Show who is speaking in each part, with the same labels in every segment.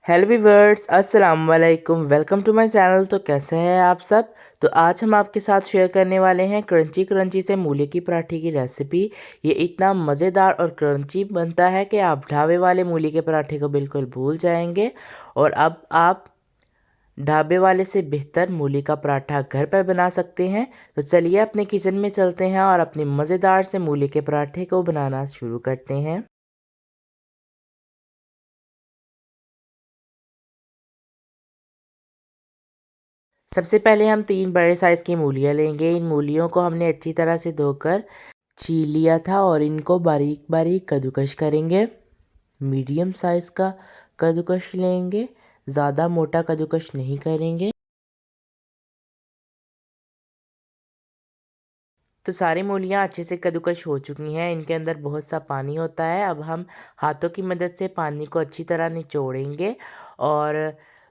Speaker 1: Hello viewers, अस्सलाम वालेकुम। Welcome to my channel. तो कैसे हैं आप सब। तो आज हम आपके साथ शेयर करने वाले हैं क्रंची क्रंची से मूली की पराठे की रेसिपी। ये इतना मज़ेदार और क्रंची बनता है कि आप ढाबे वाले मूली के पराठे को बिल्कुल भूल जाएंगे। और अब आप ढाबे वाले से बेहतर मूली का पराठा घर पर बना सकते हैं। तो चलिए अपने किचन में चलते हैं और अपने मज़ेदार से मूली के पराठे को बनाना शुरू करते हैं। सबसे पहले हम 3 बड़े साइज़ की मूलियाँ लेंगे। इन मूलियों को हमने अच्छी तरह से धोकर छील लिया था और इनको बारीक बारीक कद्दूकस करेंगे। मीडियम साइज़ का कद्दूकस लेंगे, ज़्यादा मोटा कद्दूकस नहीं करेंगे। तो सारी मूलियाँ अच्छे से कद्दूकस हो चुकी हैं। इनके अंदर बहुत सा पानी होता है। अब हम हाथों की मदद से पानी को अच्छी तरह निचोड़ेंगे और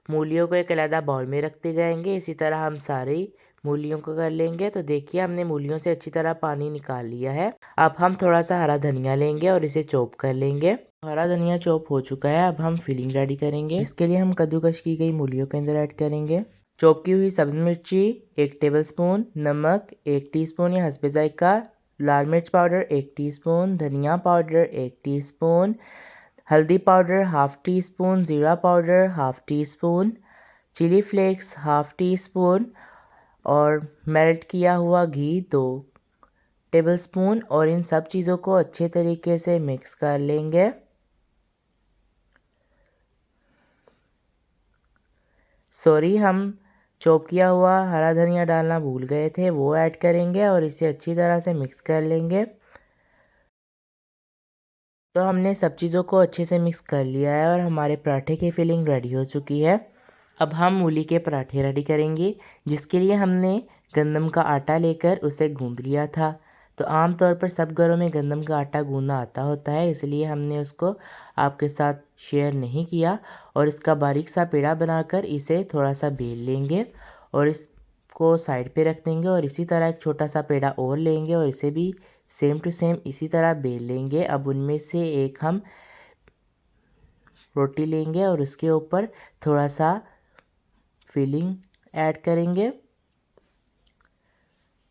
Speaker 1: मूलियों को एक अलग बाउल में रखते जाएंगे। इसी तरह हम सारी मूलियों को कर लेंगे। तो देखिए हमने मूलियों से अच्छी तरह पानी निकाल लिया है। अब हम थोड़ा सा हरा धनिया लेंगे और इसे चॉप कर लेंगे। हरा धनिया चॉप हो चुका है। अब हम फिलिंग रेडी करेंगे। इसके लिए हम कद्दूकस की गई मूलियों के अंदर ऐड करेंगे चॉप की हुई सब्ज़ मिर्ची 1 टेबलस्पून, नमक 1 टीस्पून या हस्बे ज़ायक़ा, लाल मिर्च पाउडर 1 टीस्पून, धनिया पाउडर 1 टीस्पून, हल्दी पाउडर हाफ़ टी स्पून, ज़ीरा powder half teaspoon, chilli flakes half teaspoon और मेल्ट किया हुआ घी 2 टेबलस्पून। और इन सब चीज़ों को अच्छे तरीके से मिक्स कर लेंगे। सॉरी, हम चॉप किया हुआ हरा धनिया डालना भूल गए थे, वो ऐड करेंगे और इसे अच्छी तरह से मिक्स कर लेंगे। तो हमने सब चीज़ों को अच्छे से मिक्स कर लिया है और हमारे पराठे की फिलिंग रेडी हो चुकी है। अब हम मूली के पराठे रेडी करेंगे, जिसके लिए हमने गंदम का आटा लेकर उसे गूंद लिया था। तो आमतौर पर सब घरों में गंदम का आटा गूंदना आता होता है, इसलिए हमने उसको आपके साथ शेयर नहीं किया। और इसका बारीक सा पेड़ा बनाकर इसे थोड़ा सा बेल लेंगे और इसको साइड पे रख देंगे। और इसी तरह एक छोटा सा पेड़ा और लेंगे और इसे भी सेम टू सेम इसी तरह बेल लेंगे। अब उनमें से एक हम रोटी लेंगे और उसके ऊपर थोड़ा सा फिलिंग ऐड करेंगे।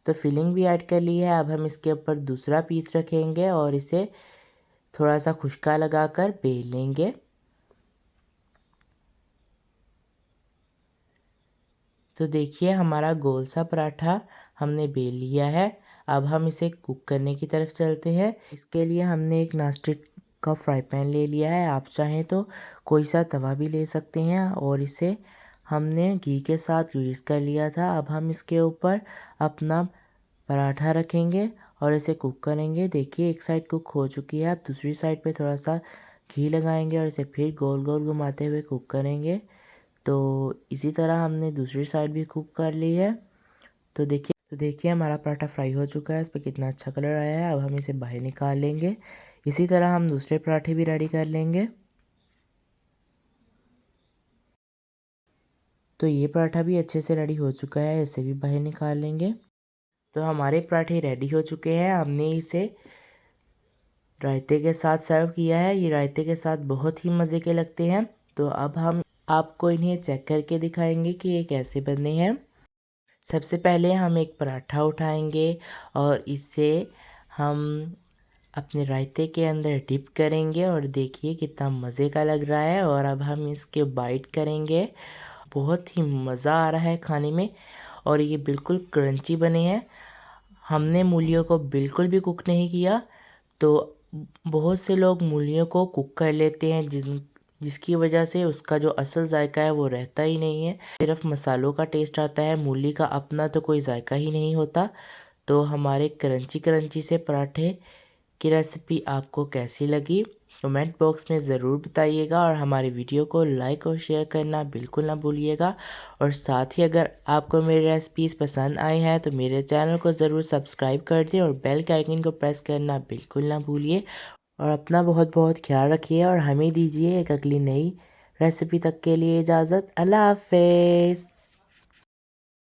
Speaker 1: तो फिलिंग भी ऐड कर ली है। अब हम इसके ऊपर दूसरा पीस रखेंगे और इसे थोड़ा सा खुशका लगाकर बेल लेंगे। तो देखिए हमारा गोल सा पराठा हमने बेल लिया है। अब हम इसे कुक करने की तरफ चलते हैं। इसके लिए हमने एक नॉनस्टिक का फ्राई पैन ले लिया है। आप चाहें तो कोई सा तवा भी ले सकते हैं और इसे हमने घी के साथ ग्रीस कर लिया था। अब हम इसके ऊपर अपना पराठा रखेंगे और इसे कुक करेंगे। देखिए एक साइड कुक हो चुकी है। अब दूसरी साइड पे थोड़ा सा घी लगाएंगे और इसे फिर गोल गोल घुमाते हुए कुक करेंगे। तो इसी तरह हमने दूसरी साइड भी कुक कर ली है। तो देखिए हमारा पराठा फ्राई हो चुका है। इस पर कितना अच्छा कलर आया है। अब हम इसे बाहर निकाल लेंगे। इसी तरह हम दूसरे पराठे भी रेडी कर लेंगे। तो ये पराठा भी अच्छे से रेडी हो चुका है, इसे भी बाहर निकाल लेंगे। तो हमारे पराठे रेडी हो चुके हैं। हमने इसे रायते के साथ सर्व किया है। ये रायते के साथ बहुत ही मज़े के लगते हैं। तो अब हम आपको इन्हें चेक करके दिखाएंगे कि ये कैसे बने हैं। सबसे पहले हम एक पराठा उठाएंगे और इसे हम अपने रायते के अंदर डिप करेंगे और देखिए कितना मज़े का लग रहा है। और अब हम इसके बाइट करेंगे। बहुत ही मज़ा आ रहा है खाने में और ये बिल्कुल क्रंची बने हैं। हमने मूलियों को बिल्कुल भी कुक नहीं किया। तो बहुत से लोग मूलियों को कुक कर लेते हैं, जिसकी वजह से उसका जो असल जायका है वो रहता ही नहीं है, सिर्फ मसालों का टेस्ट आता है। मूली का अपना तो कोई जायका ही नहीं होता। तो हमारे क्रंची क्रंची से पराठे की रेसिपी आपको कैसी लगी कमेंट बॉक्स में ज़रूर बताइएगा और हमारी वीडियो को लाइक और शेयर करना बिल्कुल ना भूलिएगा। और साथ ही अगर आपको मेरी रेसिपीज़ पसंद आई हैं तो मेरे चैनल को ज़रूर सब्सक्राइब कर दें और बेल के आइकन को प्रेस करना बिल्कुल ना भूलिए। और अपना बहुत बहुत ख्याल रखिए और हमें दीजिए एक अगली नई रेसिपी तक के लिए इजाज़त। अल्लाह हाफ़िज़।